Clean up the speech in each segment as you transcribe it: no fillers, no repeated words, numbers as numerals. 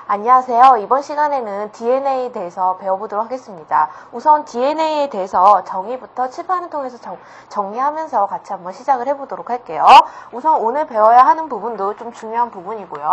안녕하세요. 이번 시간에는 DNA에 대해서 배워보도록 하겠습니다. 우선 DNA에 대해서 정의부터 칠판을 통해서 정리하면서 같이 한번 시작을 해보도록 할게요. 우선 오늘 배워야 하는 부분도 좀 중요한 부분이고요.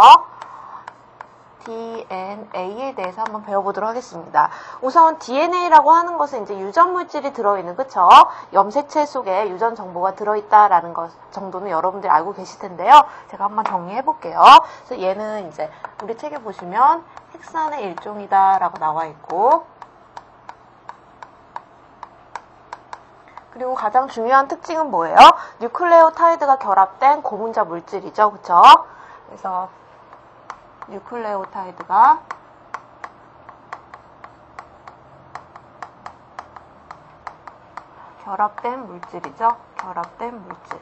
DNA에 대해서 한번 배워보도록 하겠습니다. 우선 DNA라고 하는 것은 이제 유전 물질이 들어있는, 그쵸? 염색체 속에 유전 정보가 들어있다라는 것 정도는 여러분들이 알고 계실 텐데요. 제가 한번 정리해 볼게요. 그래서 얘는 이제 우리 책에 보시면 핵산의 일종이다라고 나와 있고, 그리고 가장 중요한 특징은 뭐예요? 뉴클레오타이드가 결합된 고분자 물질이죠, 그쵸? 그래서 뉴클레오타이드가 결합된 물질이죠. 결합된 물질.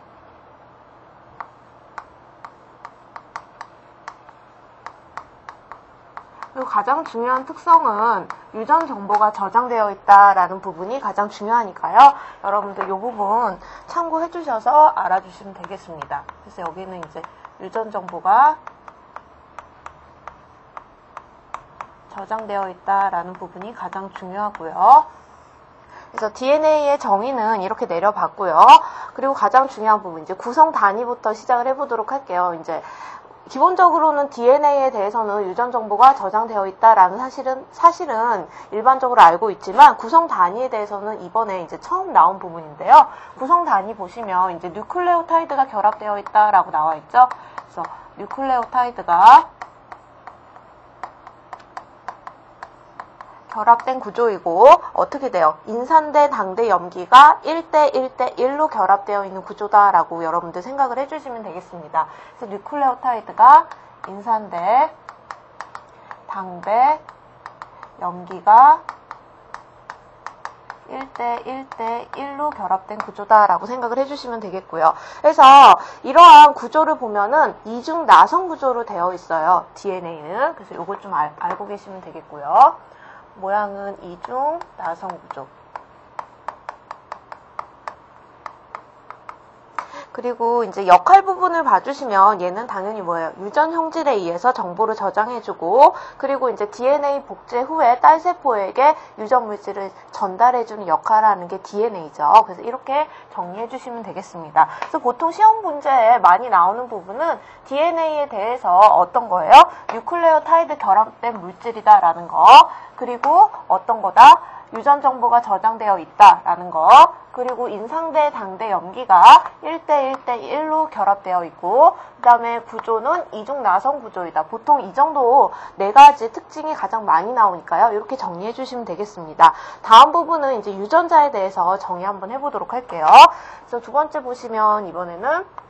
그리고 가장 중요한 특성은 유전 정보가 저장되어 있다라는 부분이 가장 중요하니까요. 여러분들 이 부분 참고해 주셔서 알아주시면 되겠습니다. 그래서 여기는 이제 유전 정보가 저장되어 있다라는 부분이 가장 중요하고요. 그래서 DNA의 정의는 이렇게 내려봤고요. 그리고 가장 중요한 부분, 이제 구성 단위부터 시작을 해보도록 할게요. 이제 기본적으로는 DNA에 대해서는 유전 정보가 저장되어 있다라는 사실은 일반적으로 알고 있지만, 구성 단위에 대해서는 이번에 이제 처음 나온 부분인데요. 구성 단위 보시면 이제 뉴클레오타이드가 결합되어 있다라고 나와 있죠. 그래서 뉴클레오타이드가 결합된 구조이고, 어떻게 돼요? 인산대, 당대, 염기가 1대 1대 1로 결합되어 있는 구조다라고 여러분들 생각을 해주시면 되겠습니다. 그래서 뉴클레오타이드가 인산대, 당대, 염기가 1대 1대 1로 결합된 구조다라고 생각을 해주시면 되겠고요. 그래서 이러한 구조를 보면은 이중 나성 구조로 되어 있어요. DNA는. 그래서 이거 좀 알고 계시면 되겠고요. 모양은 이중 나성 구조. 그리고 이제 역할 부분을 봐주시면 얘는 당연히 뭐예요? 유전 형질에 의해서 정보를 저장해주고, 그리고 이제 DNA 복제 후에 딸세포에게 유전 물질을 전달해주는 역할을 하는 게 DNA죠. 그래서 이렇게 정리해주시면 되겠습니다. 그래서 보통 시험 문제에 많이 나오는 부분은 DNA에 대해서 어떤 거예요? 뉴클레오타이드 결합된 물질이다라는 거, 그리고 어떤 거다? 유전 정보가 저장되어 있다라는 거, 그리고 인상대, 당대, 염기가 1대 1대 1로 결합되어 있고, 그 다음에 구조는 이중 나성 구조이다. 보통 이 정도 네 가지 특징이 가장 많이 나오니까요. 이렇게 정리해 주시면 되겠습니다. 다음 부분은 이제 유전자에 대해서 정의 한번 해보도록 할게요. 그래서 두 번째 보시면 이번에는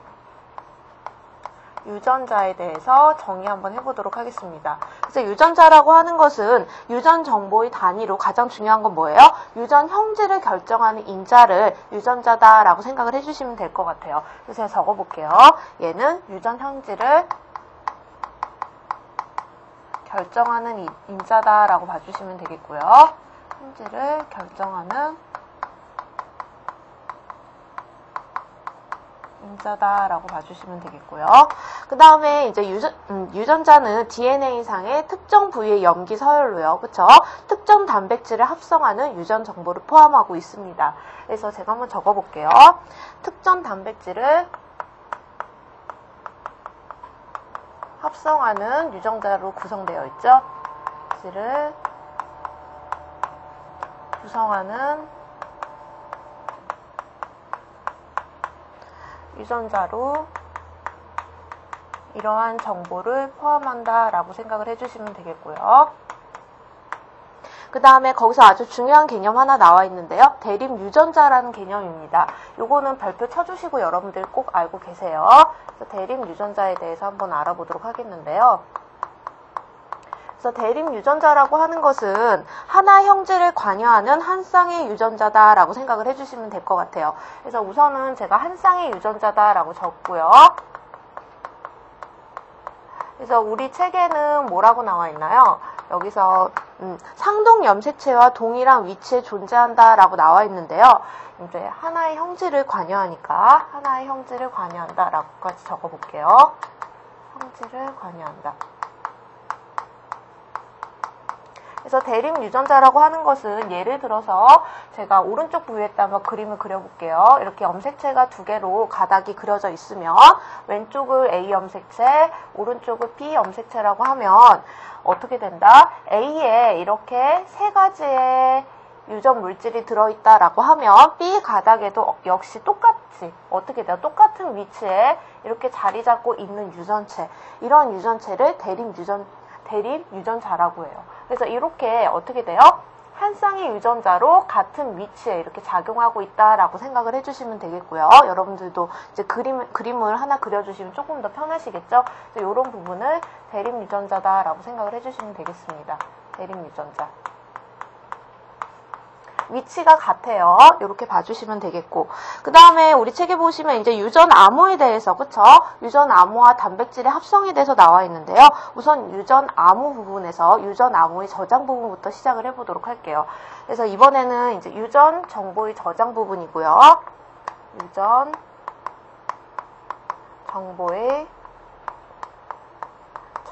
유전자에 대해서 정의 한번 해보도록 하겠습니다. 그래서 유전자라고 하는 것은 유전 정보의 단위로 가장 중요한 건 뭐예요? 유전 형질을 결정하는 인자를 유전자다라고 생각을 해주시면 될 것 같아요. 그래서 제가 적어볼게요. 얘는 유전 형질을 결정하는 인자다라고 봐주시면 되겠고요. 형질을 결정하는 인자다라고 봐주시면 되겠고요. 그 다음에 이제 유전자는 DNA상의 특정 부위의 염기 서열로요. 그쵸? 특정 단백질을 합성하는 유전 정보를 포함하고 있습니다. 그래서 제가 한번 적어볼게요. 특정 단백질을 합성하는 유전자로 구성되어 있죠. 단백질을 구성하는 유전자로 이러한 정보를 포함한다라고 생각을 해주시면 되겠고요. 그 다음에 거기서 아주 중요한 개념 하나 나와 있는데요. 대립 유전자라는 개념입니다. 요거는 별표 쳐주시고 여러분들 꼭 알고 계세요. 그래서 대립 유전자에 대해서 한번 알아보도록 하겠는데요. 그래서 대립 유전자라고 하는 것은 하나 형질을 관여하는 한 쌍의 유전자다라고 생각을 해주시면 될 것 같아요. 그래서 우선은 제가 한 쌍의 유전자다라고 적고요. 그래서 우리 책에는 뭐라고 나와 있나요? 여기서 상동 염색체와 동일한 위치에 존재한다라고 나와 있는데요. 이제 하나의 형질을 관여하니까 하나의 형질을 관여한다라고까지 적어볼게요. 형질을 관여한다. 그래서 대립 유전자라고 하는 것은 예를 들어서 제가 오른쪽 부위에다 한번 그림을 그려볼게요. 이렇게 염색체가 두 개로 가닥이 그려져 있으면 왼쪽을 A 염색체, 오른쪽을 B 염색체라고 하면 어떻게 된다? A에 이렇게 세 가지의 유전 물질이 들어있다라고 하면 B 가닥에도 역시 똑같이 어떻게 돼요? 똑같은 위치에 이렇게 자리 잡고 있는 유전체, 이런 유전체를 대립 유전자라고 해요. 그래서 이렇게 어떻게 돼요? 한 쌍의 유전자로 같은 위치에 이렇게 작용하고 있다라고 생각을 해주시면 되겠고요. 여러분들도 이제 그림을 하나 그려주시면 조금 더 편하시겠죠? 이런 부분을 대립 유전자다라고 생각을 해주시면 되겠습니다. 대립 유전자. 위치가 같아요. 이렇게 봐주시면 되겠고, 그 다음에 우리 책에 보시면 이제 유전 암호에 대해서, 그쵸? 유전 암호와 단백질의 합성에 대해서 나와 있는데요. 우선 유전 암호 부분에서 유전 암호의 저장 부분부터 시작을 해보도록 할게요. 그래서 이번에는 이제 유전 정보의 저장 부분이고요. 유전 정보의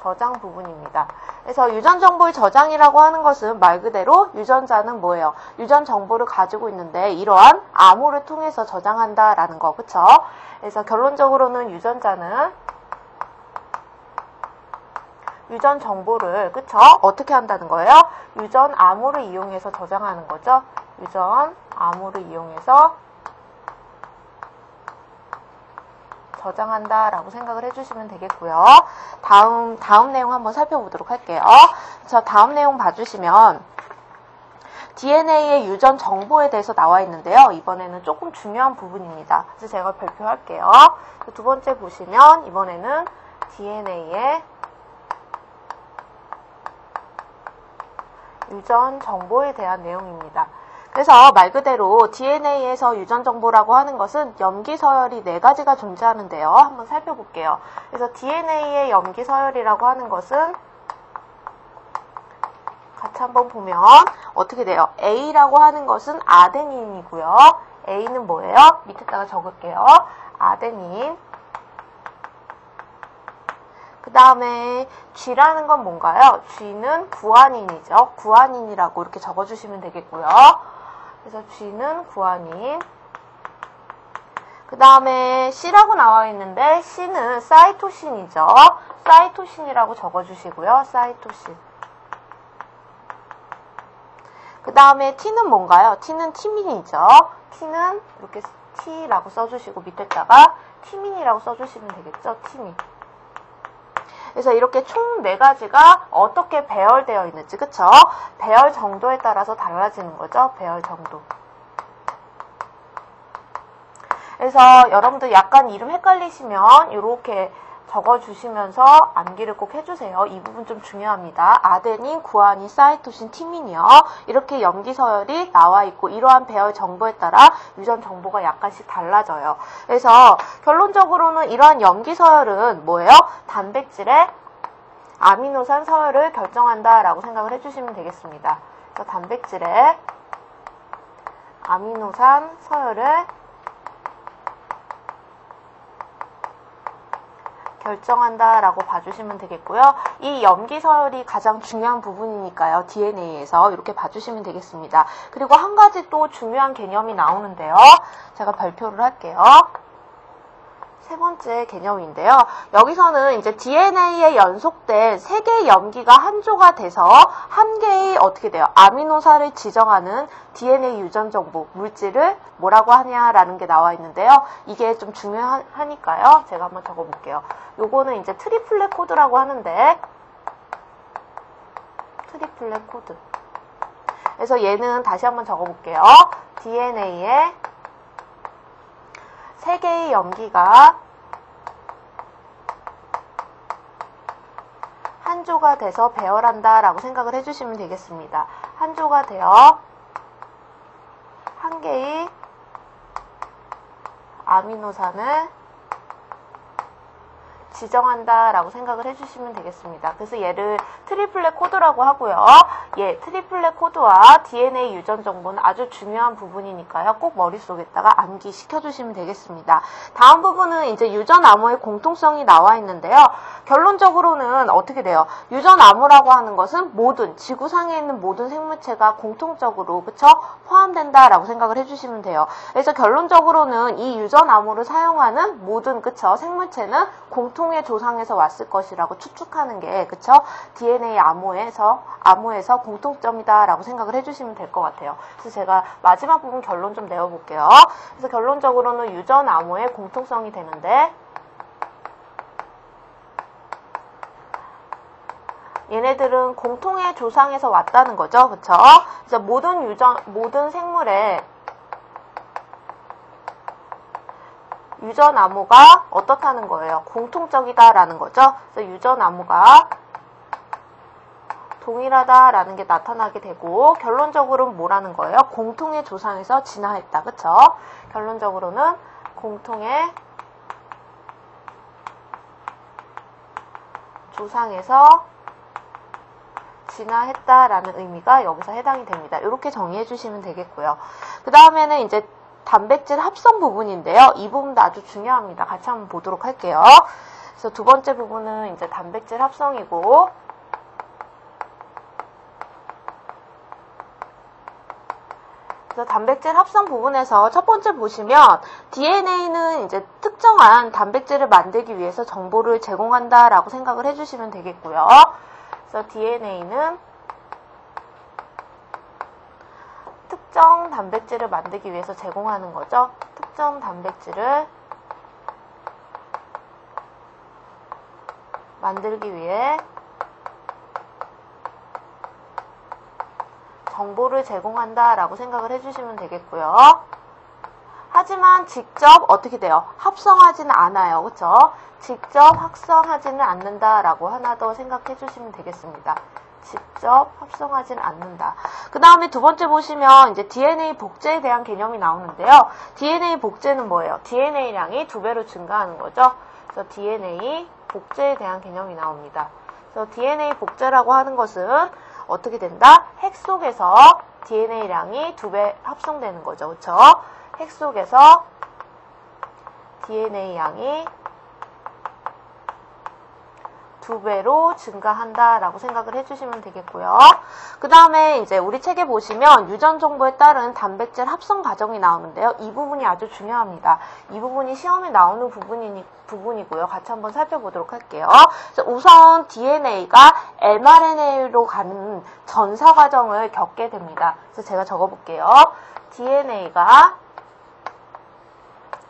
저장 부분입니다. 그래서 유전 정보의 저장이라고 하는 것은 말 그대로 유전자는 뭐예요? 유전 정보를 가지고 있는데 이러한 암호를 통해서 저장한다라는 거, 그쵸? 그래서 결론적으로는 유전자는 유전 정보를, 그쵸? 어떻게 한다는 거예요? 유전 암호를 이용해서 저장하는 거죠. 유전 암호를 이용해서 저장한다라고 생각을 해주시면 되겠고요. 다음 내용 한번 살펴보도록 할게요. 자, 다음 내용 봐주시면 DNA의 유전 정보에 대해서 나와 있는데요. 이번에는 조금 중요한 부분입니다. 그래서 제가 발표할게요. 두 번째 보시면 이번에는 DNA의 유전 정보에 대한 내용입니다. 그래서 말 그대로 DNA에서 유전 정보라고 하는 것은 염기 서열이 4가지가 존재하는데요. 한번 살펴볼게요. 그래서 DNA의 염기 서열이라고 하는 것은 같이 한번 보면 어떻게 돼요? A라고 하는 것은 아데닌이고요. A는 뭐예요? 밑에다가 적을게요. 아데닌. 그 다음에 G라는 건 뭔가요? G는 구아닌이죠. 구아닌이라고 이렇게 적어주시면 되겠고요. 그래서 G는 구아닌. 그 다음에 C라고 나와 있는데 C는 사이토신이죠. 사이토신이라고 적어주시고요. 사이토신. 그 다음에 T는 뭔가요? T는 티민이죠. T는 이렇게 T라고 써주시고 밑에다가 티민이라고 써주시면 되겠죠. 티민. 그래서 이렇게 총 4가지가 어떻게 배열되어 있는지, 그쵸? 배열 정도에 따라서 달라지는 거죠. 배열 정도. 그래서 여러분들 약간 이름 헷갈리시면 이렇게 적어주시면서 암기를 꼭 해주세요. 이 부분 좀 중요합니다. 아데닌, 구아닌, 사이토신, 티민이요. 이렇게 염기 서열이 나와 있고 이러한 배열 정보에 따라 유전 정보가 약간씩 달라져요. 그래서 결론적으로는 이러한 염기 서열은 뭐예요? 단백질의 아미노산 서열을 결정한다라고 생각을 해주시면 되겠습니다. 그래서 단백질의 아미노산 서열을 결정한다라고 봐주시면 되겠고요. 이 염기 서열이 가장 중요한 부분이니까요. DNA에서 이렇게 봐주시면 되겠습니다. 그리고 한 가지 또 중요한 개념이 나오는데요. 제가 발표를 할게요. 세 번째 개념인데요. 여기서는 이제 DNA에 연속된 3개의 염기가 한조가 돼서 한 개의 어떻게 돼요? 아미노산을 지정하는 DNA 유전 정보 물질을 뭐라고 하냐라는 게 나와 있는데요. 이게 좀 중요하니까요. 제가 한번 적어볼게요. 요거는 이제 트리플렛 코드라고 하는데 트리플렛 코드. 그래서 얘는 다시 한번 적어볼게요. DNA에 3개의 염기가 한조가 돼서 배열한다라고 생각을 해주시면 되겠습니다. 한조가 되어 한 개의 아미노산을 지정한다라고 생각을 해주시면 되겠습니다. 그래서 얘를 트리플렛 코드라고 하고요. 트리플렛 코드와 DNA 유전 정보는 아주 중요한 부분이니까요. 꼭 머릿속에다가 암기시켜주시면 되겠습니다. 다음 부분은 이제 유전 암호의 공통성이 나와 있는데요. 결론적으로는 어떻게 돼요? 유전 암호라고 하는 것은 모든 지구상에 있는 모든 생물체가 공통적으로 그쵸? 포함된다라고 생각을 해주시면 돼요. 그래서 결론적으로는 이 유전 암호를 사용하는 모든 그쵸? 생물체는 공통의 조상에서 왔을 것이라고 추측하는 게 그쵸? DNA 암호에서 공통점이다라고 생각을 해주시면 될 것 같아요. 그래서 제가 마지막 부분 결론 좀 내어볼게요. 그래서 결론적으로는 유전 암호의 공통성이 되는데 얘네들은 공통의 조상에서 왔다는 거죠. 그쵸? 그래서 모든 생물의 유전 암호가 어떻다는 거예요? 공통적이다라는 거죠. 그래서 유전 암호가 동일하다라는 게 나타나게 되고 결론적으로는 뭐라는 거예요? 공통의 조상에서 진화했다. 그쵸? 결론적으로는 공통의 조상에서 진화했다라는 의미가 여기서 해당이 됩니다. 이렇게 정의해 주시면 되겠고요. 그 다음에는 이제 단백질 합성 부분인데요. 이 부분도 아주 중요합니다. 같이 한번 보도록 할게요. 그래서 두 번째 부분은 이제 단백질 합성이고 그래서 단백질 합성 부분에서 첫 번째 보시면 DNA는 이제 특정한 단백질을 만들기 위해서 정보를 제공한다라고 생각을 해주시면 되겠고요. 그래서 DNA는 특정 단백질을 만들기 위해서 제공하는 거죠. 특정 단백질을 만들기 위해 정보를 제공한다라고 생각을 해주시면 되겠고요. 하지만 직접 어떻게 돼요? 합성하지는 않아요. 그쵸? 직접 합성하지는 않는다라고 하나 더 생각해 주시면 되겠습니다. 직접 합성하지는 않는다. 그 다음에 두 번째 보시면 이제 DNA 복제에 대한 개념이 나오는데요. DNA 복제는 뭐예요? DNA량이 2배로 증가하는 거죠. 그래서 DNA 복제에 대한 개념이 나옵니다. 그래서 DNA 복제라고 하는 것은 어떻게 된다? 핵 속에서 DNA량이 2배 합성되는 거죠. 그렇죠? 핵 속에서 DNA량이 2배로 증가한다라고 생각을 해주시면 되겠고요. 그 다음에 이제 우리 책에 보시면 유전 정보에 따른 단백질 합성 과정이 나오는데요. 이 부분이 아주 중요합니다. 이 부분이 시험에 나오는 부분이고요. 같이 한번 살펴보도록 할게요. 우선 DNA가 mRNA로 가는 전사 과정을 겪게 됩니다. 그래서 제가 적어볼게요. DNA가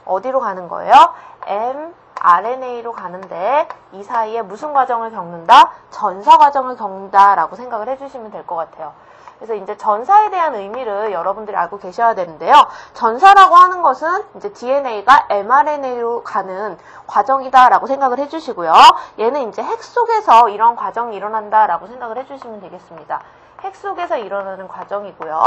어디로 가는 거예요? mRNA로 가는데 이 사이에 무슨 과정을 겪는다? 전사 과정을 겪는다라고 생각을 해주시면 될 것 같아요. 그래서 이제 전사에 대한 의미를 여러분들이 알고 계셔야 되는데요. 전사라고 하는 것은 이제 DNA가 mRNA로 가는 과정이다라고 생각을 해주시고요. 얘는 이제 핵 속에서 이런 과정이 일어난다라고 생각을 해주시면 되겠습니다. 핵 속에서 일어나는 과정이고요.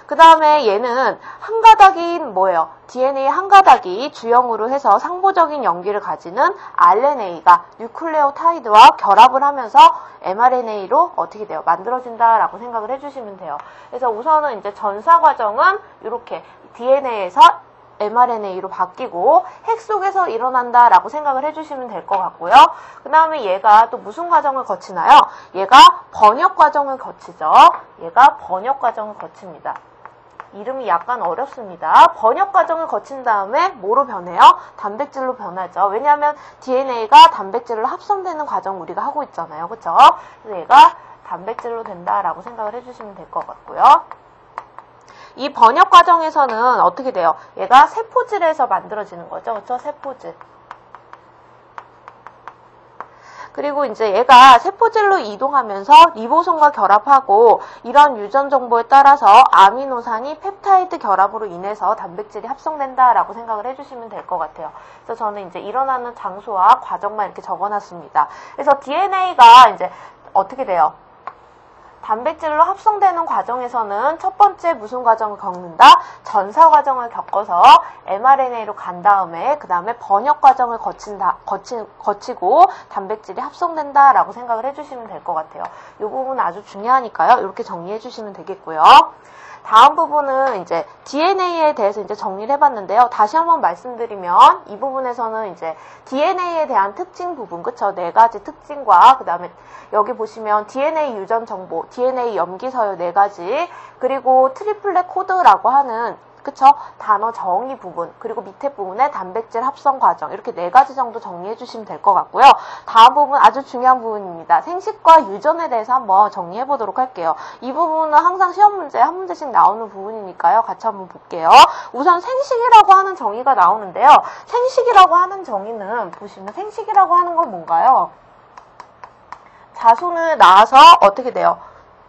그 다음에 얘는 한 가닥인 뭐예요? DNA 한 가닥이 주형으로 해서 상보적인 연기를 가지는 RNA가 뉴클레오타이드와 결합을 하면서 mRNA로 어떻게 돼요? 만들어진다라고 생각을 해주시면 돼요. 그래서 우선은 이제 전사 과정은 이렇게 DNA에서 mRNA로 바뀌고 핵 속에서 일어난다라고 생각을 해주시면 될 것 같고요. 그 다음에 얘가 또 무슨 과정을 거치나요? 얘가 번역 과정을 거치죠. 얘가 번역 과정을 거칩니다. 이름이 약간 어렵습니다. 번역 과정을 거친 다음에 뭐로 변해요? 단백질로 변하죠. 왜냐하면 DNA가 단백질로 합성되는 과정 우리가 하고 있잖아요. 그쵸? 그래서 얘가 단백질로 된다라고 생각을 해주시면 될 것 같고요. 이 번역 과정에서는 어떻게 돼요? 얘가 세포질에서 만들어지는 거죠. 그렇죠? 세포질. 그리고 이제 얘가 세포질로 이동하면서 리보솜과 결합하고 이런 유전 정보에 따라서 아미노산이 펩타이드 결합으로 인해서 단백질이 합성된다라고 생각을 해주시면 될 것 같아요. 그래서 저는 이제 일어나는 장소와 과정만 이렇게 적어놨습니다. 그래서 DNA가 이제 어떻게 돼요? 단백질로 합성되는 과정에서는 첫 번째 무슨 과정을 겪는다? 전사 과정을 겪어서 mRNA로 간 다음에 그 다음에 번역 과정을 거치고 단백질이 합성된다라고 생각을 해주시면 될 것 같아요. 이 부분은 아주 중요하니까요. 이렇게 정리해 주시면 되겠고요. 다음 부분은 이제 DNA에 대해서 이제 정리를 해봤는데요. 다시 한번 말씀드리면 이 부분에서는 이제 DNA에 대한 특징 부분, 그쵸? 4가지 특징과 그 다음에 여기 보시면 DNA 유전 정보, DNA 염기 서열 4가지, 그리고 트리플렛 코드라고 하는 그쵸? 단어 정의 부분, 그리고 밑에 부분에 단백질 합성 과정, 이렇게 4가지 정도 정리해 주시면 될 것 같고요. 다음 부분 아주 중요한 부분입니다. 생식과 유전에 대해서 한번 정리해 보도록 할게요. 이 부분은 항상 시험 문제 한 문제씩 나오는 부분이니까요. 같이 한번 볼게요. 우선 생식이라고 하는 정의가 나오는데요. 생식이라고 하는 정의는 보시면 생식이라고 하는 건 뭔가요? 자손을 낳아서 어떻게 돼요?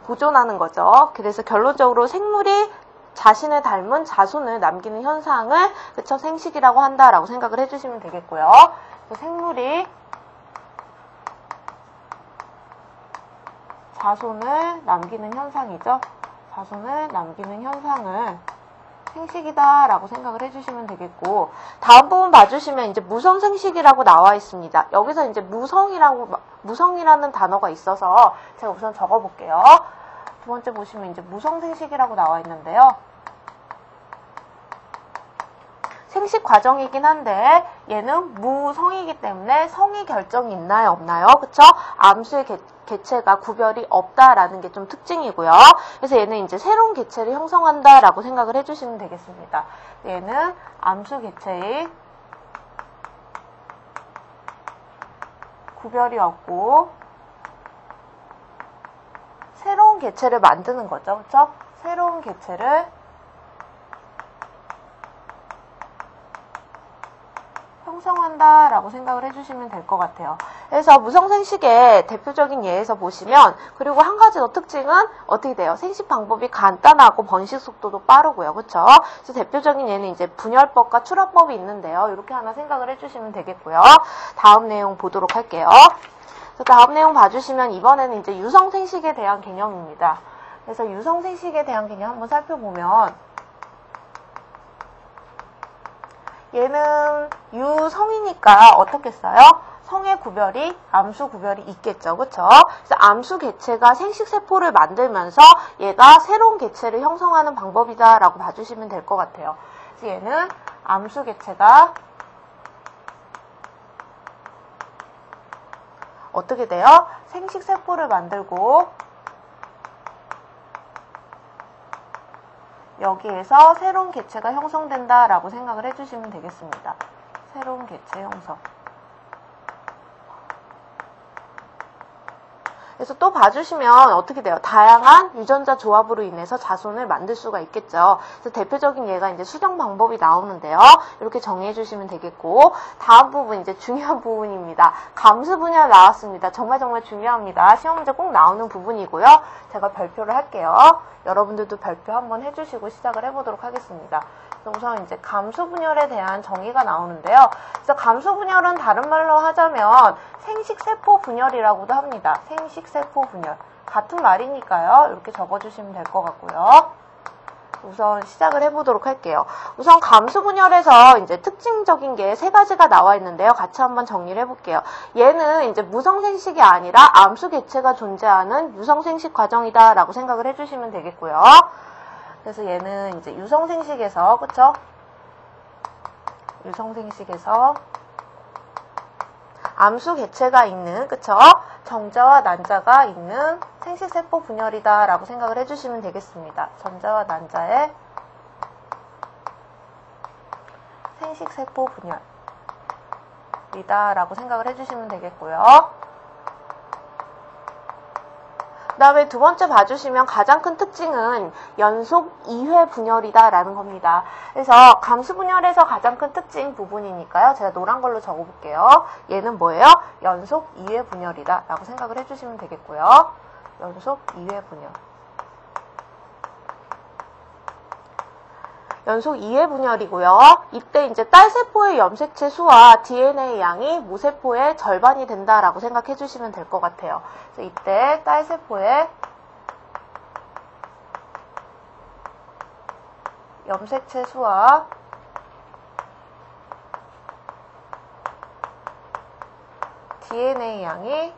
보존하는 거죠. 그래서 결론적으로 생물이 자신을 닮은 자손을 남기는 현상을 그쵸? 생식이라고 한다라고 생각을 해주시면 되겠고요. 생물이 자손을 남기는 현상이죠. 자손을 남기는 현상을 생식이다라고 생각을 해주시면 되겠고, 다음 부분 봐주시면 이제 무성생식이라고 나와 있습니다. 여기서 이제 무성이라는 단어가 있어서 제가 우선 적어볼게요. 두 번째 보시면 이제 무성생식이라고 나와 있는데요. 생식 과정이긴 한데 얘는 무성이기 때문에 성의 결정이 있나요? 없나요? 그쵸? 암수의 개체가 구별이 없다라는 게 좀 특징이고요. 그래서 얘는 이제 새로운 개체를 형성한다라고 생각을 해주시면 되겠습니다. 얘는 암수 개체의 구별이 없고 새로운 개체를 만드는 거죠. 그쵸? 새로운 개체를 형성한다라고 생각을 해주시면 될 것 같아요. 그래서 무성생식의 대표적인 예에서 보시면, 그리고 한 가지 더 특징은 어떻게 돼요? 생식 방법이 간단하고 번식 속도도 빠르고요. 그쵸? 그래서 대표적인 예는 이제 분열법과 출하법이 있는데요. 이렇게 하나 생각을 해주시면 되겠고요. 다음 내용 보도록 할게요. 다음 내용 봐주시면 이번에는 이제 유성생식에 대한 개념입니다. 그래서 유성생식에 대한 개념 한번 살펴보면, 얘는 유성이니까 어떻게 써요? 성의 구별이, 암수 구별이 있겠죠. 그쵸? 그래서 암수 개체가 생식세포를 만들면서 얘가 새로운 개체를 형성하는 방법이다라고 봐주시면 될 것 같아요. 그래서 얘는 암수 개체가 어떻게 돼요? 생식세포를 만들고 여기에서 새로운 개체가 형성된다라고 생각을 해주시면 되겠습니다. 새로운 개체 형성. 그래서 또 봐주시면 어떻게 돼요? 다양한 유전자 조합으로 인해서 자손을 만들 수가 있겠죠. 그래서 대표적인 예가 이제 수정 방법이 나오는데요. 이렇게 정리해 주시면 되겠고, 다음 부분 이제 중요한 부분입니다. 감수 분열 나왔습니다. 정말 중요합니다. 시험 문제 꼭 나오는 부분이고요. 제가 발표를 할게요. 여러분들도 발표 한번 해주시고 시작을 해보도록 하겠습니다. 우선 이제 감수 분열에 대한 정의가 나오는데요. 그래서 감수 분열은 다른 말로 하자면 생식세포 분열이라고도 합니다. 생식세포 분열. 같은 말이니까요. 이렇게 적어주시면 될 것 같고요. 우선 시작을 해보도록 할게요. 우선 감수 분열에서 이제 특징적인 게 3가지가 나와 있는데요. 같이 한번 정리를 해볼게요. 얘는 이제 무성생식이 아니라 암수 개체가 존재하는 유성생식 과정이다라고 생각을 해주시면 되겠고요. 그래서 얘는 이제 유성생식에서, 그쵸? 유성생식에서 암수 개체가 있는, 그쵸? 정자와 난자가 있는 생식세포 분열이다라고 생각을 해주시면 되겠습니다. 정자와 난자의 생식세포 분열이다라고 생각을 해주시면 되겠고요. 그 다음에 두 번째 봐주시면 가장 큰 특징은 연속 2회 분열이다라는 겁니다. 그래서 감수 분열에서 가장 큰 특징 부분이니까요. 제가 노란 걸로 적어볼게요. 얘는 뭐예요? 연속 2회 분열이다라고 생각을 해주시면 되겠고요. 연속 2회 분열. 연속 2회 분열이고요. 이때 이제 딸세포의 염색체 수와 DNA 양이 모세포의 절반이 된다라고 생각해 주시면 될 것 같아요. 그래서 이때 딸세포의 염색체 수와 DNA 양이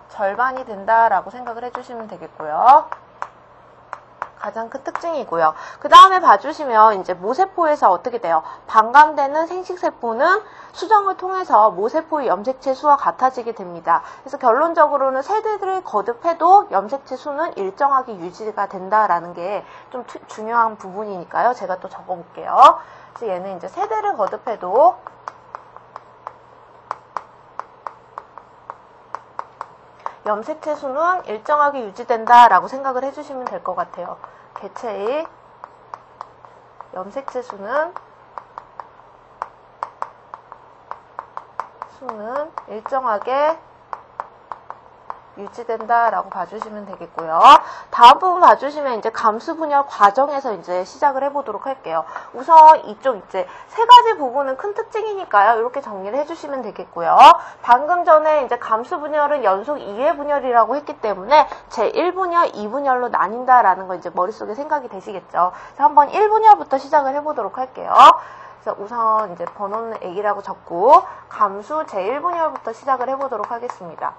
절반이 된다라고 생각을 해주시면 되겠고요. 가장 큰 특징이고요. 그 다음에 봐주시면 이제 모세포에서 어떻게 돼요? 방광되는 생식세포는 수정을 통해서 모세포의 염색체 수와 같아지게 됩니다. 그래서 결론적으로는 세대를 거듭해도 염색체 수는 일정하게 유지가 된다라는 게 좀 중요한 부분이니까요. 제가 또 적어볼게요. 그래서 얘는 이제 세대를 거듭해도 염색체 수는 일정하게 유지된다라고 생각을 해주시면 될 것 같아요. 개체의 염색체 수는 일정하게 유지된다라고 봐주시면 되겠고요. 다음 부분 봐주시면 이제 감수 분열 과정에서 이제 시작을 해보도록 할게요. 우선 이쪽 이제 세 가지 부분은 큰 특징이니까요. 이렇게 정리를 해주시면 되겠고요. 방금 전에 이제 감수 분열은 연속 2회 분열이라고 했기 때문에 제 1분열, 2분열로 나뉜다라는 거 이제 머릿속에 생각이 되시겠죠. 그래서 한번 1분열부터 시작을 해보도록 할게요. 그래서 우선 이제 번호는 A라고 적고 감수 제 1분열부터 시작을 해보도록 하겠습니다.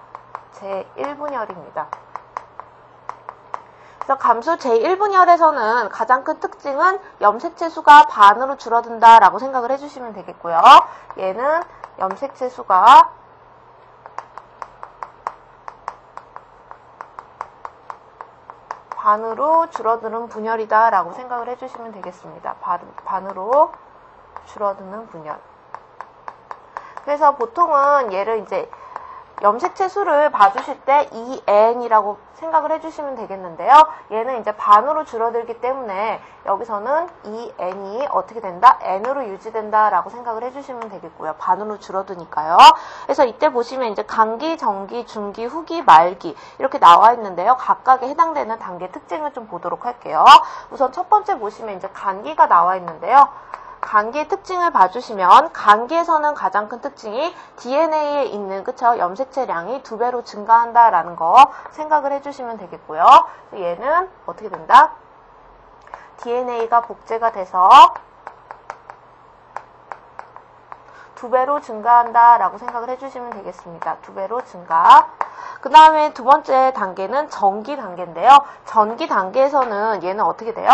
제1분열입니다. 그래서 감수 제1분열에서는 가장 큰 특징은 염색체 수가 반으로 줄어든다라고 생각을 해주시면 되겠고요. 얘는 염색체 수가 반으로 줄어드는 분열이다라고 생각을 해주시면 되겠습니다. 반으로 줄어드는 분열. 그래서 보통은 얘를 이제 염색체 수를 봐주실 때 EN이라고 생각을 해주시면 되겠는데요. 얘는 이제 반으로 줄어들기 때문에 여기서는 EN이 어떻게 된다? N으로 유지된다라고 생각을 해주시면 되겠고요. 반으로 줄어드니까요. 그래서 이때 보시면 이제 간기, 정기, 중기, 후기, 말기 이렇게 나와 있는데요. 각각에 해당되는 단계 특징을 좀 보도록 할게요. 우선 첫 번째 보시면 이제 간기가 나와 있는데요. 간기의 특징을 봐주시면 간기에서는 가장 큰 특징이 DNA에 있는 그쵸 염색체량이 2배로 증가한다라는 거 생각을 해주시면 되겠고요. 얘는 어떻게 된다? DNA가 복제가 돼서 2배로 증가한다라고 생각을 해주시면 되겠습니다. 2배로 증가. 그 다음에 두 번째 단계는 전기 단계인데요. 전기 단계에서는 얘는 어떻게 돼요?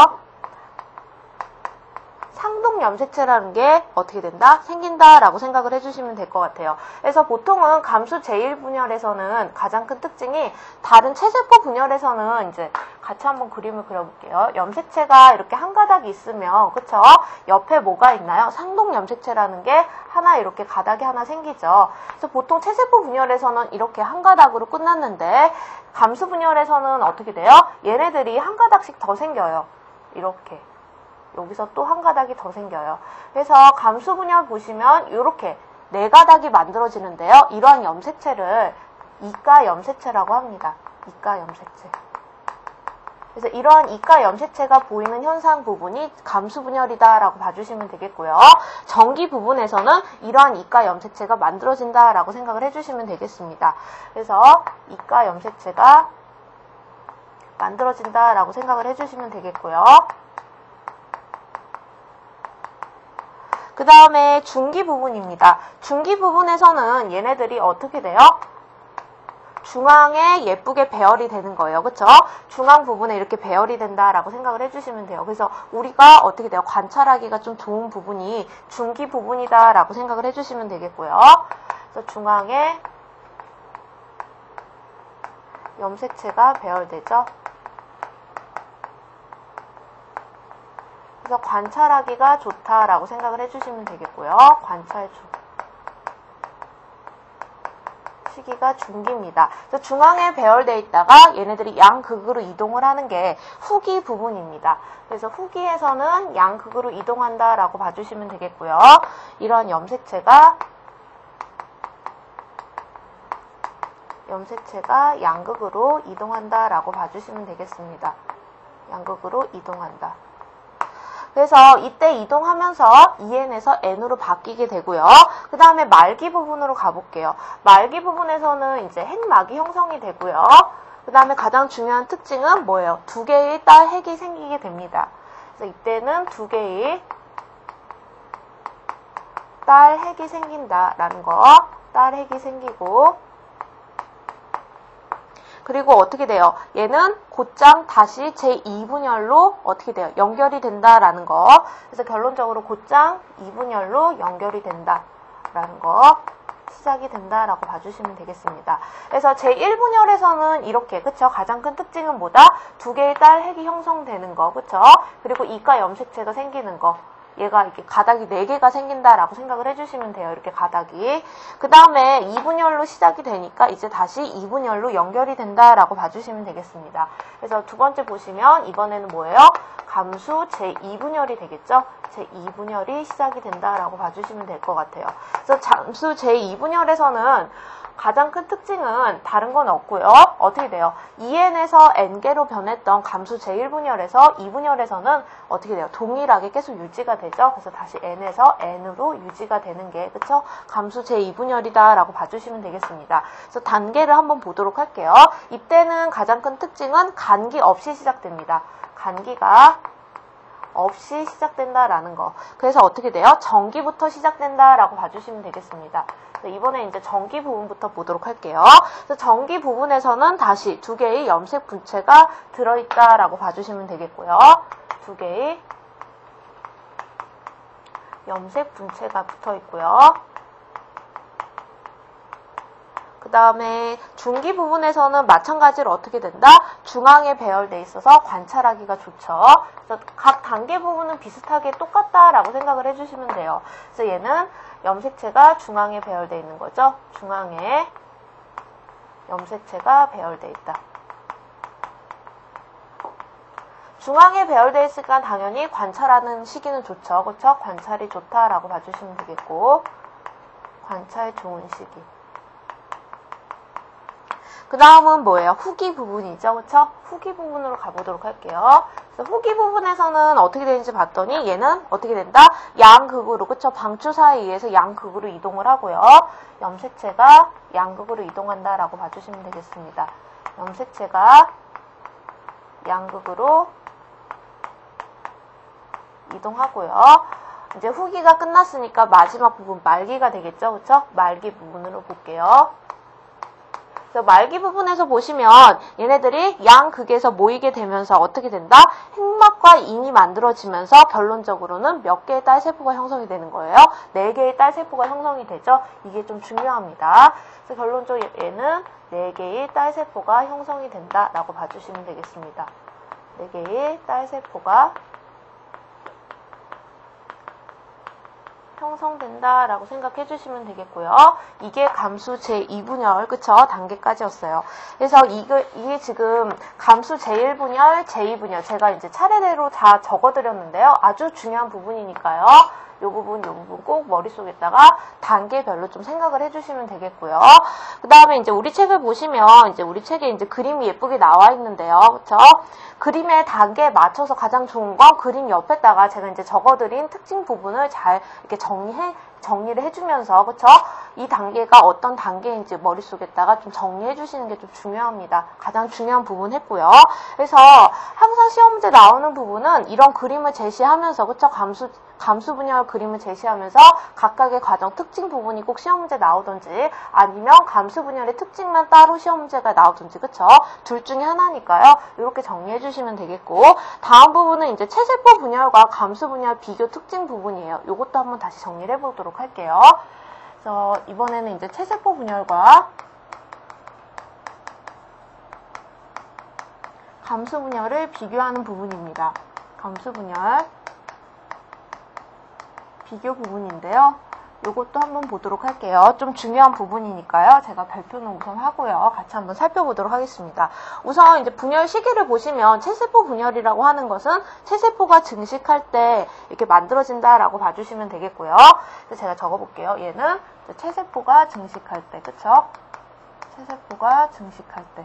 상동 염색체라는 게 어떻게 된다? 생긴다라고 생각을 해주시면 될 것 같아요. 그래서 보통은 감수 제1분열에서는 가장 큰 특징이 다른 체세포 분열에서는 이제 같이 한번 그림을 그려볼게요. 염색체가 이렇게 한 가닥이 있으면 그쵸? 옆에 뭐가 있나요? 상동 염색체라는 게 하나 이렇게 가닥이 하나 생기죠. 그래서 보통 체세포 분열에서는 이렇게 한 가닥으로 끝났는데 감수 분열에서는 어떻게 돼요? 얘네들이 한 가닥씩 더 생겨요. 이렇게. 여기서 또 한 가닥이 더 생겨요. 그래서 감수 분열 보시면 이렇게 네 가닥이 만들어지는데요. 이러한 염색체를 이가 염색체라고 합니다. 이가 염색체. 그래서 이러한 이가 염색체가 보이는 현상 부분이 감수 분열이다라고 봐주시면 되겠고요. 전기 부분에서는 이러한 이가 염색체가 만들어진다라고 생각을 해주시면 되겠습니다. 그래서 이가 염색체가 만들어진다라고 생각을 해주시면 되겠고요. 그 다음에 중기 부분입니다. 중기 부분에서는 얘네들이 어떻게 돼요? 중앙에 예쁘게 배열이 되는 거예요. 그쵸? 중앙 부분에 이렇게 배열이 된다라고 생각을 해주시면 돼요. 그래서 우리가 어떻게 돼요? 관찰하기가 좀 좋은 부분이 중기 부분이다라고 생각을 해주시면 되겠고요. 그래서 중앙에 염색체가 배열되죠. 그래서 관찰하기가 좋다라고 생각을 해주시면 되겠고요. 관찰 시기가 중기입니다. 그래서 중앙에 배열되어 있다가 얘네들이 양극으로 이동을 하는 게 후기 부분입니다. 그래서 후기에서는 양극으로 이동한다라고 봐주시면 되겠고요. 이런 염색체가 양극으로 이동한다라고 봐주시면 되겠습니다. 양극으로 이동한다. 그래서 이때 이동하면서 EN에서 N으로 바뀌게 되고요. 그 다음에 말기 부분으로 가볼게요. 말기 부분에서는 이제 핵막이 형성이 되고요. 그 다음에 가장 중요한 특징은 뭐예요? 두 개의 딸 핵이 생기게 됩니다. 그래서 이때는 두 개의 딸 핵이 생긴다라는 거. 딸 핵이 생기고, 그리고 어떻게 돼요? 얘는 곧장 다시 제2분열로 어떻게 돼요? 연결이 된다라는 거. 그래서 결론적으로 곧장 2분열로 연결이 된다라는 거. 시작이 된다라고 봐주시면 되겠습니다. 그래서 제1분열에서는 이렇게, 그쵸? 가장 큰 특징은 뭐다? 두 개의 딸 핵이 형성되는 거, 그쵸? 그리고 이가 염색체가 생기는 거. 얘가 이렇게 가닥이 4개가 생긴다라고 생각을 해주시면 돼요. 이렇게 가닥이. 그 다음에 2분열로 시작이 되니까 이제 다시 2분열로 연결이 된다라고 봐주시면 되겠습니다. 그래서 두 번째 보시면 이번에는 뭐예요? 감수 제2분열이 되겠죠? 제2분열이 시작이 된다라고 봐주시면 될 것 같아요. 그래서 감수 제2분열에서는 가장 큰 특징은 다른 건 없고요. 어떻게 돼요? 2n에서 n개로 변했던 감수 제1분열에서 2분열에서는 어떻게 돼요? 동일하게 계속 유지가 되죠. 그래서 다시 n에서 n으로 유지가 되는 게, 그쵸? 감수 제2분열이다 라고 봐주시면 되겠습니다. 그래서 단계를 한번 보도록 할게요. 이때는 가장 큰 특징은 간기 없이 시작됩니다. 간기가 없이 시작된다라는 거. 그래서 어떻게 돼요? 전기부터 시작된다라고 봐주시면 되겠습니다. 이번에 이제 전기 부분부터 보도록 할게요. 그래서 전기 부분에서는 다시 두 개의 염색 분체가 들어있다라고 봐주시면 되겠고요. 두 개의 염색 분체가 붙어 있고요. 그 다음에 중기 부분에서는 마찬가지로 어떻게 된다? 중앙에 배열돼 있어서 관찰하기가 좋죠. 그래서 각 단계 부분은 비슷하게 똑같다라고 생각을 해주시면 돼요. 그래서 얘는 염색체가 중앙에 배열돼 있는 거죠. 중앙에 염색체가 배열돼 있다. 중앙에 배열돼 있으니까 당연히 관찰하는 시기는 좋죠. 그렇죠? 관찰이 좋다라고 봐주시면 되겠고, 관찰 좋은 시기. 그 다음은 뭐예요? 후기 부분이죠. 그쵸? 후기 부분으로 가보도록 할게요. 그래서 후기 부분에서는 어떻게 되는지 봤더니 얘는 어떻게 된다? 양극으로, 그쵸? 방추 사이에서 양극으로 이동을 하고요. 염색체가 양극으로 이동한다라고 봐주시면 되겠습니다. 염색체가 양극으로 이동하고요. 이제 후기가 끝났으니까 마지막 부분 말기가 되겠죠. 그쵸? 말기 부분으로 볼게요. 그래서 말기 부분에서 보시면 얘네들이 양극에서 모이게 되면서 어떻게 된다? 핵막과 인이 만들어지면서 결론적으로는 몇 개의 딸세포가 형성이 되는 거예요? 4개의 딸세포가 형성이 되죠? 이게 좀 중요합니다. 그래서 결론적으로 얘는 4개의 딸세포가 형성이 된다라고 봐주시면 되겠습니다. 4개의 딸세포가 형성된다라고 생각해 주시면 되겠고요. 이게 감수 제2분열, 그쵸? 단계까지였어요. 그래서 이게 지금 감수 제1분열, 제2분열, 제가 이제 차례대로 다 적어드렸는데요. 아주 중요한 부분이니까요. 요 부분 꼭 머릿속에다가 단계별로 좀 생각을 해주시면 되겠고요. 그 다음에 이제 우리 책을 보시면 이제 우리 책에 이제 그림이 예쁘게 나와 있는데요. 그쵸? 그림의 단계에 맞춰서 가장 좋은 건 그림 옆에다가 제가 이제 적어드린 특징 부분을 잘 이렇게 정리를 해주면서, 그쵸? 이 단계가 어떤 단계인지 머릿속에다가 좀 정리해 주시는 게 좀 중요합니다. 가장 중요한 부분 했고요. 그래서 항상 시험 문제 나오는 부분은 이런 그림을 제시하면서, 그쵸? 감수 분열 그림을 제시하면서 각각의 과정 특징 부분이 꼭 시험 문제 나오든지 아니면 감수 분열의 특징만 따로 시험 문제가 나오든지, 그쵸? 둘 중에 하나니까요. 이렇게 정리해 주시면 되겠고, 다음 부분은 이제 체세포 분열과 감수 분열 비교 특징 부분이에요. 이것도 한번 다시 정리를 해보도록 할게요. 그래서 이번에는 이제 체세포 분열과 감수 분열을 비교하는 부분입니다. 감수 분열 비교 부분인데요. 이것도 한번 보도록 할게요. 좀 중요한 부분이니까요. 제가 발표는 우선 하고요. 같이 한번 살펴보도록 하겠습니다. 우선 이제 분열 시기를 보시면 체세포 분열이라고 하는 것은 체세포가 증식할 때 이렇게 만들어진다라고 봐주시면 되겠고요. 그래서 제가 적어볼게요. 얘는 체세포가 증식할 때, 그쵸? 체세포가 증식할 때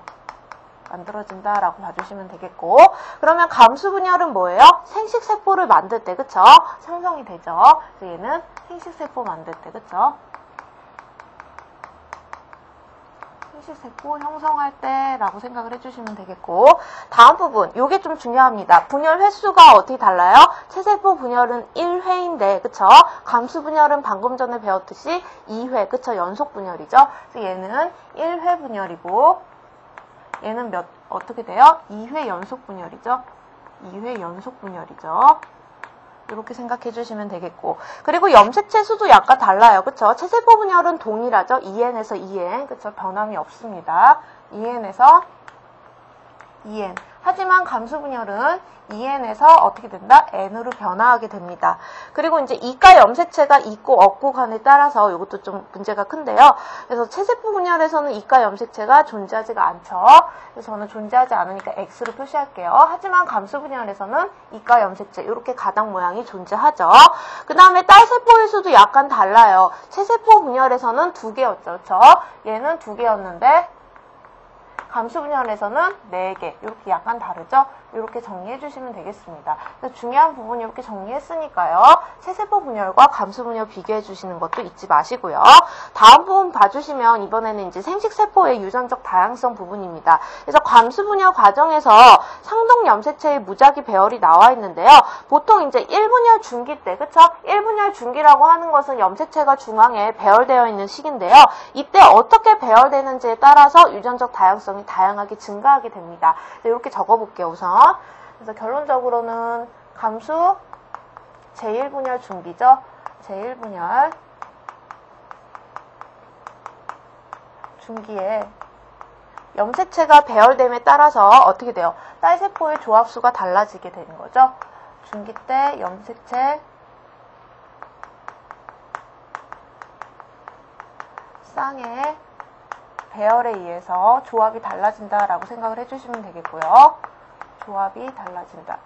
만들어진다라고 봐주시면 되겠고, 그러면 감수 분열은 뭐예요? 생식세포를 만들 때, 그쵸? 생성이 되죠. 그래서 얘는 생식세포 만들 때, 그쵸? 생식세포 형성할 때라고 생각을 해주시면 되겠고, 다음 부분, 요게 좀 중요합니다. 분열 횟수가 어떻게 달라요? 체세포 분열은 1회인데, 그쵸? 감수 분열은 방금 전에 배웠듯이 2회, 그쵸? 연속 분열이죠? 그래서 얘는 1회 분열이고, 얘는 어떻게 돼요? 2회 연속 분열이죠? 2회 연속 분열이죠? 이렇게 생각해 주시면 되겠고, 그리고 염색체 수도 약간 달라요. 그쵸? 체세포 분열은 동일하죠? 2N에서 2N. 그쵸? 변함이 없습니다. 2N에서 2N. 하지만 감수 분열은 2N에서 어떻게 된다? N으로 변화하게 됩니다. 그리고 이제 이가 염색체가 있고 없고 간에 따라서 이것도 좀 문제가 큰데요. 그래서 체세포 분열에서는 이가 염색체가 존재하지가 않죠. 그래서 저는 존재하지 않으니까 X로 표시할게요. 하지만 감수 분열에서는 이가 염색체 이렇게 가닥 모양이 존재하죠. 그 다음에 딸세포의 수도 약간 달라요. 체세포 분열에서는 2개였죠. 그렇죠? 얘는 2개였는데 감수 분열에서는 4개. 이렇게 약간 다르죠? 이렇게 정리해 주시면 되겠습니다. 그래서 중요한 부분 이렇게 정리했으니까요. 체세포 분열과 감수 분열 비교해 주시는 것도 잊지 마시고요. 다음 부분 봐주시면 이번에는 이제 생식세포의 유전적 다양성 부분입니다. 그래서 감수 분열 과정에서 상동 염색체의 무작위 배열이 나와 있는데요. 보통 이제 1분열 중기 때, 그쵸? 1분열 중기라고 하는 것은 염색체가 중앙에 배열되어 있는 시기인데요. 이때 어떻게 배열되는지에 따라서 유전적 다양성이 다양하게 증가하게 됩니다. 이렇게 적어볼게요, 우선. 그래서 결론적으로는 감수 제1분열 중기죠. 제1분열 중기에 염색체가 배열됨에 따라서 어떻게 돼요? 딸세포의 조합수가 달라지게 되는 거죠. 중기 때 염색체 쌍의 배열에 의해서 조합이 달라진다라고 생각을 해주시면 되겠고요. 조합이 달라진다.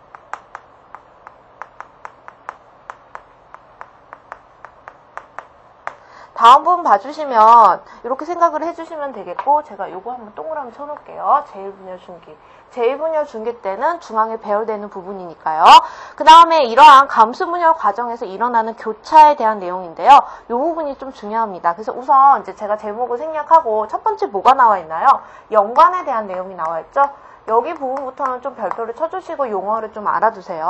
다음 부분 봐주시면 이렇게 생각을 해주시면 되겠고, 제가 요거 한번 동그라미 쳐놓을게요. 제1분열 중기. 제1분열 중기 때는 중앙에 배열되는 부분이니까요. 그 다음에 이러한 감수분열 과정에서 일어나는 교차에 대한 내용인데요. 이 부분이 좀 중요합니다. 그래서 우선 이제 제가 제목을 생략하고 첫 번째 뭐가 나와 있나요? 연관에 대한 내용이 나와 있죠. 여기 부분부터는 좀 별표를 쳐주시고 용어를 좀 알아두세요.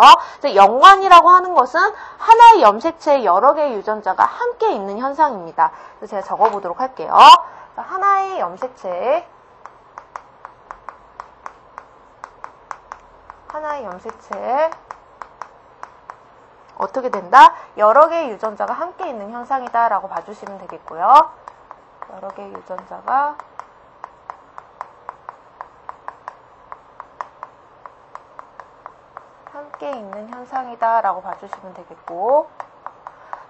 연관이라고 하는 것은 하나의 염색체에 여러 개의 유전자가 함께 있는 현상입니다. 그래서 제가 적어보도록 할게요. 하나의 염색체에 어떻게 된다? 여러 개의 유전자가 함께 있는 현상이다 라고 봐주시면 되겠고요. 여러 개의 유전자가 함께 있는 현상이다 라고 봐주시면 되겠고,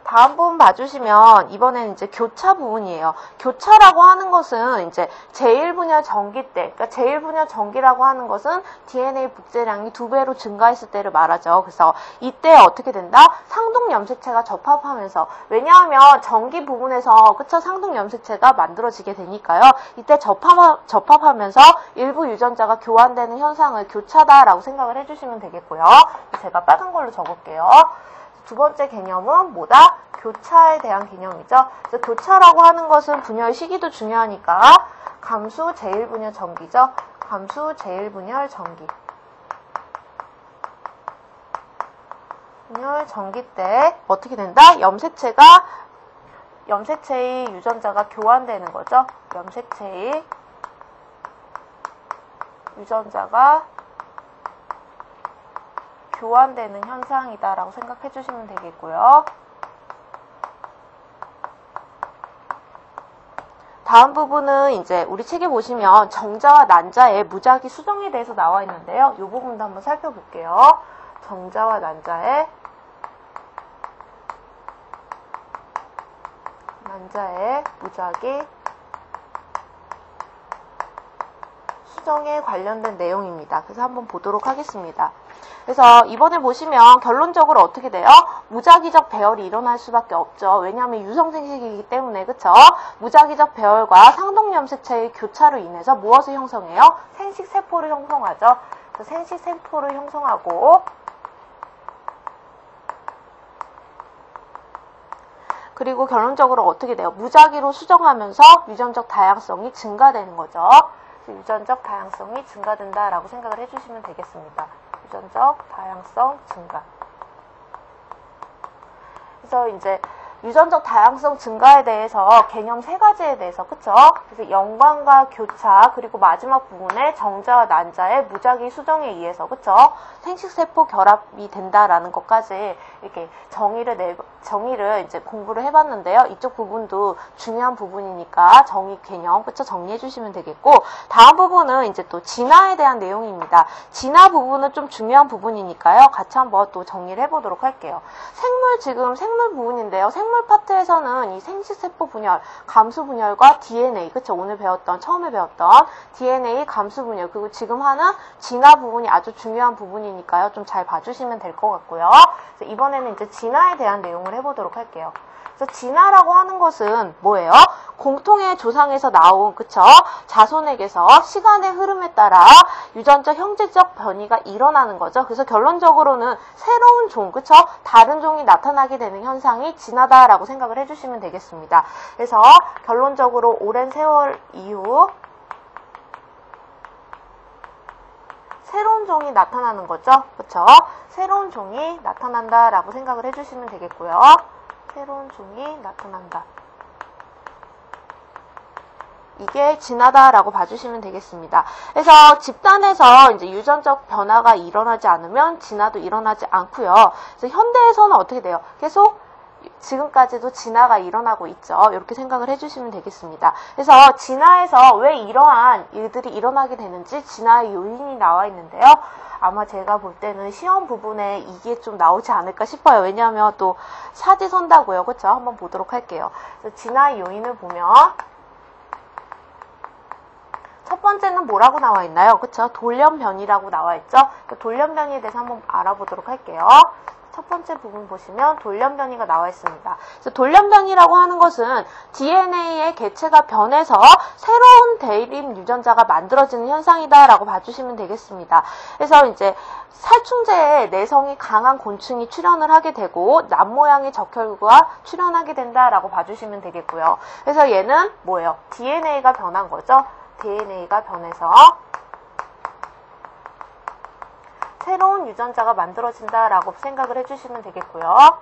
다음 부분 봐주시면 이번에는 이제 교차 부분이에요. 교차라고 하는 것은 이제 제1분열 전기 때, 그러니까 제1분열 전기라고 하는 것은 DNA 복제량이 2배로 증가했을 때를 말하죠. 그래서 이때 어떻게 된다? 상동 염색체가 접합하면서, 왜냐하면 전기 부분에서 그쵸? 상동 염색체가 만들어지게 되니까요. 이때 접합하면서 일부 유전자가 교환되는 현상을 교차다라고 생각을 해주시면 되겠고요. 제가 빨간 걸로 적을게요. 두 번째 개념은 뭐다? 교차에 대한 개념이죠. 그래서 교차라고 하는 것은 분열 시기도 중요하니까 감수 제1분열 전기죠. 감수 제1분열 전기. 분열 전기 때 어떻게 된다? 염색체의 유전자가 교환되는 거죠. 염색체의 유전자가 교환되는 현상이다라고 생각해 주시면 되겠고요. 다음 부분은 이제 우리 책에 보시면 정자와 난자의 무작위 수정에 대해서 나와 있는데요. 이 부분도 한번 살펴볼게요. 정자와 난자의 무작위 수정에 관련된 내용입니다. 그래서 한번 보도록 하겠습니다. 그래서 이번에 보시면 결론적으로 어떻게 돼요? 무작위적 배열이 일어날 수밖에 없죠. 왜냐하면 유성생식이기 때문에, 그쵸? 무작위적 배열과 상동염색체의 교차로 인해서 무엇을 형성해요? 생식세포를 형성하죠. 그래서 생식세포를 형성하고, 그리고 결론적으로 어떻게 돼요? 무작위로 수정하면서 유전적 다양성이 증가되는 거죠. 유전적 다양성이 증가된다라고 생각을 해주시면 되겠습니다. 유전적 다양성 증가. 그래서 이제 유전적 다양성 증가에 대해서 개념 세 가지에 대해서, 그쵸? 그래서 연관과 교차, 그리고 마지막 부분에 정자와 난자의 무작위 수정에 의해서, 그쵸? 생식세포 결합이 된다라는 것까지 이렇게 정의를 이제 공부를 해봤는데요. 이쪽 부분도 중요한 부분이니까 정의 개념, 그쵸? 정리해 주시면 되겠고, 다음 부분은 이제 또 진화에 대한 내용입니다. 진화 부분은 좀 중요한 부분이니까요. 같이 한번 또 정리를 해보도록 할게요. 지금 생물 부분인데요. 생물 파트에서는 이 생식세포 분열, 감수 분열과 DNA, 그쵸? 오늘 처음에 배웠던 DNA 감수 분열, 그리고 지금 하는 진화 부분이 아주 중요한 부분이니까요. 좀 잘 봐주시면 될 것 같고요. 그래서 이번에는 이제 진화에 대한 내용을 해보도록 할게요. 그래서 진화라고 하는 것은 뭐예요? 공통의 조상에서 나온, 그쵸? 자손에게서 시간의 흐름에 따라 유전적 형질적 변이가 일어나는 거죠. 그래서 결론적으로는 새로운 종, 그쵸? 다른 종이 나타나게 되는 현상이 진화다라고 생각을 해주시면 되겠습니다. 그래서 결론적으로 오랜 세월 이후 새로운 종이 나타나는 거죠. 그쵸? 새로운 종이 나타난다라고 생각을 해주시면 되겠고요. 새로운 종이 나타난다. 이게 진화다라고 봐주시면 되겠습니다. 그래서 집단에서 이제 유전적 변화가 일어나지 않으면 진화도 일어나지 않고요. 그래서 현대에서는 어떻게 돼요? 계속 지금까지도 진화가 일어나고 있죠. 이렇게 생각을 해주시면 되겠습니다. 그래서 진화에서 왜 이러한 일들이 일어나게 되는지 진화의 요인이 나와 있는데요. 아마 제가 볼 때는 시험 부분에 이게 좀 나오지 않을까 싶어요. 왜냐하면 또 사지선다고요. 그렇죠? 한번 보도록 할게요. 그래서 진화의 요인을 보면 첫 번째는 뭐라고 나와 있나요? 그렇죠? 돌연변이라고 나와 있죠? 돌연변이에 대해서 한번 알아보도록 할게요. 첫 번째 부분 보시면 돌연변이가 나와 있습니다. 그래서 돌연변이라고 하는 것은 DNA의 개체가 변해서 새로운 대립 유전자가 만들어지는 현상이다라고 봐주시면 되겠습니다. 그래서 이제 살충제에 내성이 강한 곤충이 출현을 하게 되고 납모양의 적혈구가 출현하게 된다라고 봐주시면 되겠고요. 그래서 얘는 뭐예요? DNA가 변한 거죠. DNA가 변해서 새로운 유전자가 만들어진다라고 생각을 해주시면 되겠고요.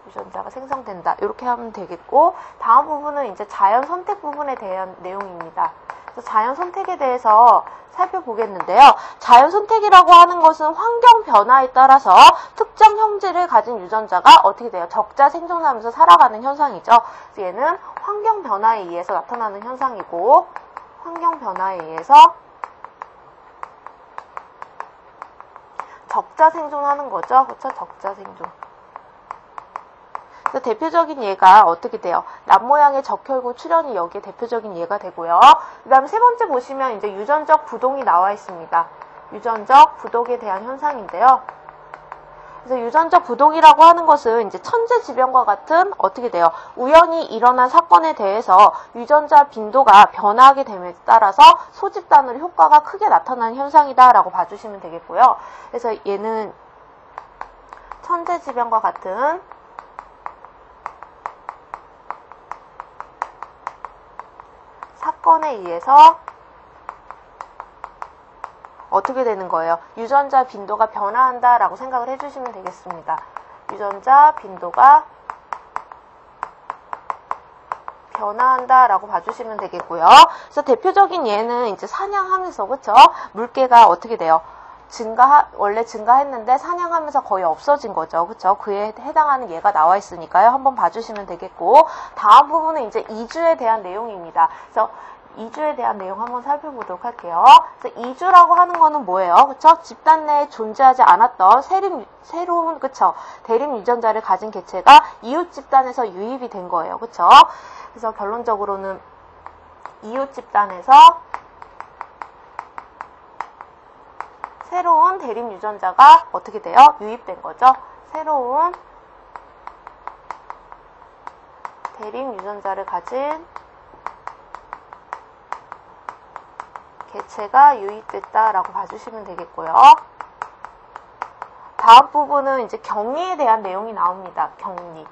유전자가 생성된다. 이렇게 하면 되겠고, 다음 부분은 이제 자연 선택 부분에 대한 내용입니다. 그래서 자연 선택에 대해서 살펴보겠는데요. 자연 선택이라고 하는 것은 환경 변화에 따라서 특정 형질을 가진 유전자가 어떻게 돼요? 적자 생존하면서 살아가는 현상이죠. 그래서 얘는 환경 변화에 의해서 나타나는 현상이고, 환경 변화에 의해서 적자 생존하는 거죠. 그렇죠? 적자 생존. 그래서 대표적인 예가 어떻게 돼요? 납모양의 적혈구 출현이 여기에 대표적인 예가 되고요. 그 다음에 세 번째 보시면 이제 유전적 부동이 나와 있습니다. 유전적 부동에 대한 현상인데요. 그래서 유전적 부동이라고 하는 것은 이제 천재지변과 같은 어떻게 돼요? 우연히 일어난 사건에 대해서 유전자 빈도가 변화하게 됨에 따라서 소집단으로 효과가 크게 나타나는 현상이다라고 봐주시면 되겠고요. 그래서 얘는 천재지변과 같은 사건에 의해서 어떻게 되는 거예요? 유전자 빈도가 변화한다라고 생각을 해주시면 되겠습니다. 유전자 빈도가 변화한다라고 봐주시면 되겠고요. 그래서 대표적인 예는 이제 사냥하면서, 그쵸? 물개가 어떻게 돼요? 원래 증가했는데 사냥하면서 거의 없어진 거죠. 그쵸? 그에 해당하는 예가 나와 있으니까요. 한번 봐주시면 되겠고, 다음 부분은 이제 이주에 대한 내용입니다. 그래서 이주에 대한 내용 한번 살펴보도록 할게요. 그래서 이주라고 하는 거는 뭐예요? 그쵸? 집단 내에 존재하지 않았던 새로운, 그쵸? 대립 유전자를 가진 개체가 이웃 집단에서 유입이 된 거예요. 그쵸? 그래서 결론적으로는 이웃 집단에서 새로운 대립 유전자가 어떻게 돼요? 유입된 거죠. 새로운 대립 유전자를 가진 개체가 유입됐다라고 봐주시면 되겠고요. 다음 부분은 이제 격리에 대한 내용이 나옵니다. 격리.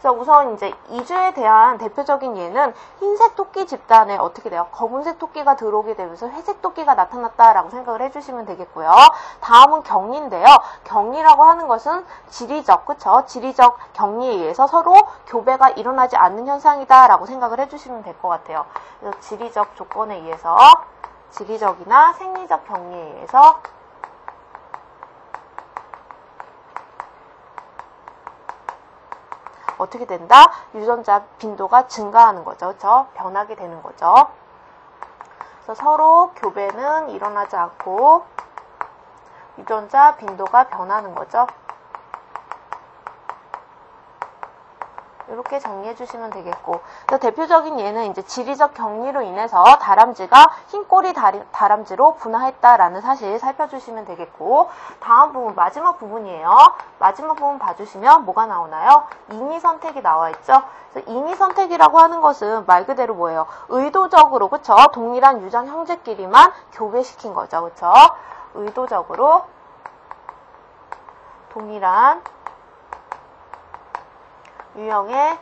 그래서 우선 이제 이주에 대한 대표적인 예는 흰색 토끼 집단에 어떻게 돼요? 검은색 토끼가 들어오게 되면서 회색 토끼가 나타났다라고 생각을 해주시면 되겠고요. 다음은 경리인데요. 경리라고 하는 것은 지리적, 그쵸? 지리적 경리에 의해서 서로 교배가 일어나지 않는 현상이다라고 생각을 해주시면 될 것 같아요. 그래서 지리적 조건에 의해서, 지리적이나 생리적 경리에 의해서 어떻게 된다? 유전자 빈도가 증가하는 거죠. 그렇죠? 변하게 되는 거죠. 그래서 서로 교배는 일어나지 않고 유전자 빈도가 변하는 거죠. 이렇게 정리해 주시면 되겠고, 그래서 대표적인 예는 이제 지리적 경리로 인해서 다람쥐가 흰꼬리 다람쥐로 분화했다라는 사실 살펴주시면 되겠고, 다음 부분, 마지막 부분이에요. 마지막 부분 봐주시면 뭐가 나오나요? 인위 선택이 나와 있죠. 그래서 인위 선택이라고 하는 것은 말 그대로 뭐예요? 의도적으로, 그쵸? 동일한 유전 형제끼리만 교배시킨 거죠. 그쵸? 의도적으로 동일한 유형의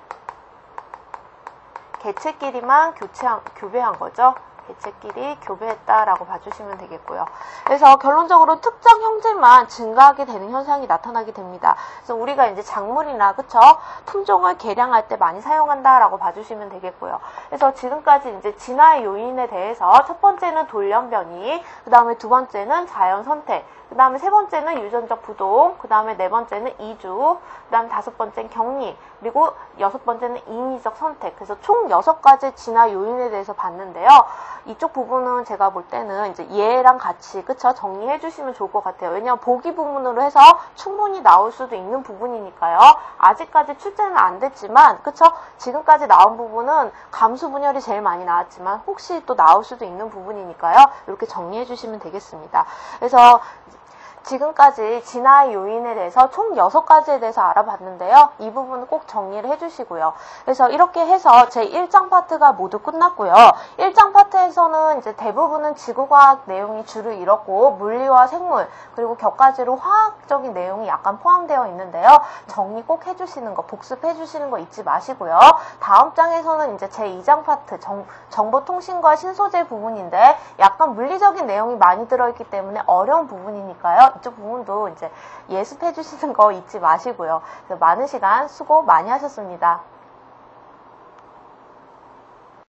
개체끼리만 교배한 거죠. 개체끼리 교배했다라고 봐주시면 되겠고요. 그래서 결론적으로 특정 형제만 증가하게 되는 현상이 나타나게 됩니다. 그래서 우리가 이제 작물이나 그쵸? 품종을 개량할 때 많이 사용한다라고 봐주시면 되겠고요. 그래서 지금까지 이제 진화의 요인에 대해서 첫 번째는 돌연 변이, 그 다음에 두 번째는 자연 선택, 그 다음에 세 번째는 유전적 부동, 그 다음에 네 번째는 이주, 그 다음에 다섯 번째는 격리, 그리고 여섯 번째는 인위적 선택. 그래서 총 6가지 진화 요인에 대해서 봤는데요. 이쪽 부분은 제가 볼 때는 이제 얘랑 같이 그쵸? 정리해 주시면 좋을 것 같아요. 왜냐하면 보기 부분으로 해서 충분히 나올 수도 있는 부분이니까요. 아직까지 출제는 안 됐지만 그쵸? 지금까지 나온 부분은 감수 분열이 제일 많이 나왔지만 혹시 또 나올 수도 있는 부분이니까요. 이렇게 정리해 주시면 되겠습니다. 그래서 지금까지 진화의 요인에 대해서 총 6가지에 대해서 알아봤는데요. 이 부분은 꼭 정리를 해주시고요. 그래서 이렇게 해서 제 1장 파트가 모두 끝났고요. 1장 파트에서는 이제 대부분은 지구과학 내용이 주를 이뤘고 물리와 생물 그리고 격가지로 화학적인 내용이 약간 포함되어 있는데요. 정리 꼭 해주시는 거, 복습해 주시는 거 잊지 마시고요. 다음 장에서는 이제 제 2장 파트 정보통신과 신소재 부분인데 약간 물리적인 내용이 많이 들어있기 때문에 어려운 부분이니까요. 이쪽 부분도 이제 예습해 주시는 거 잊지 마시고요. 많은 시간 수고 많이 하셨습니다.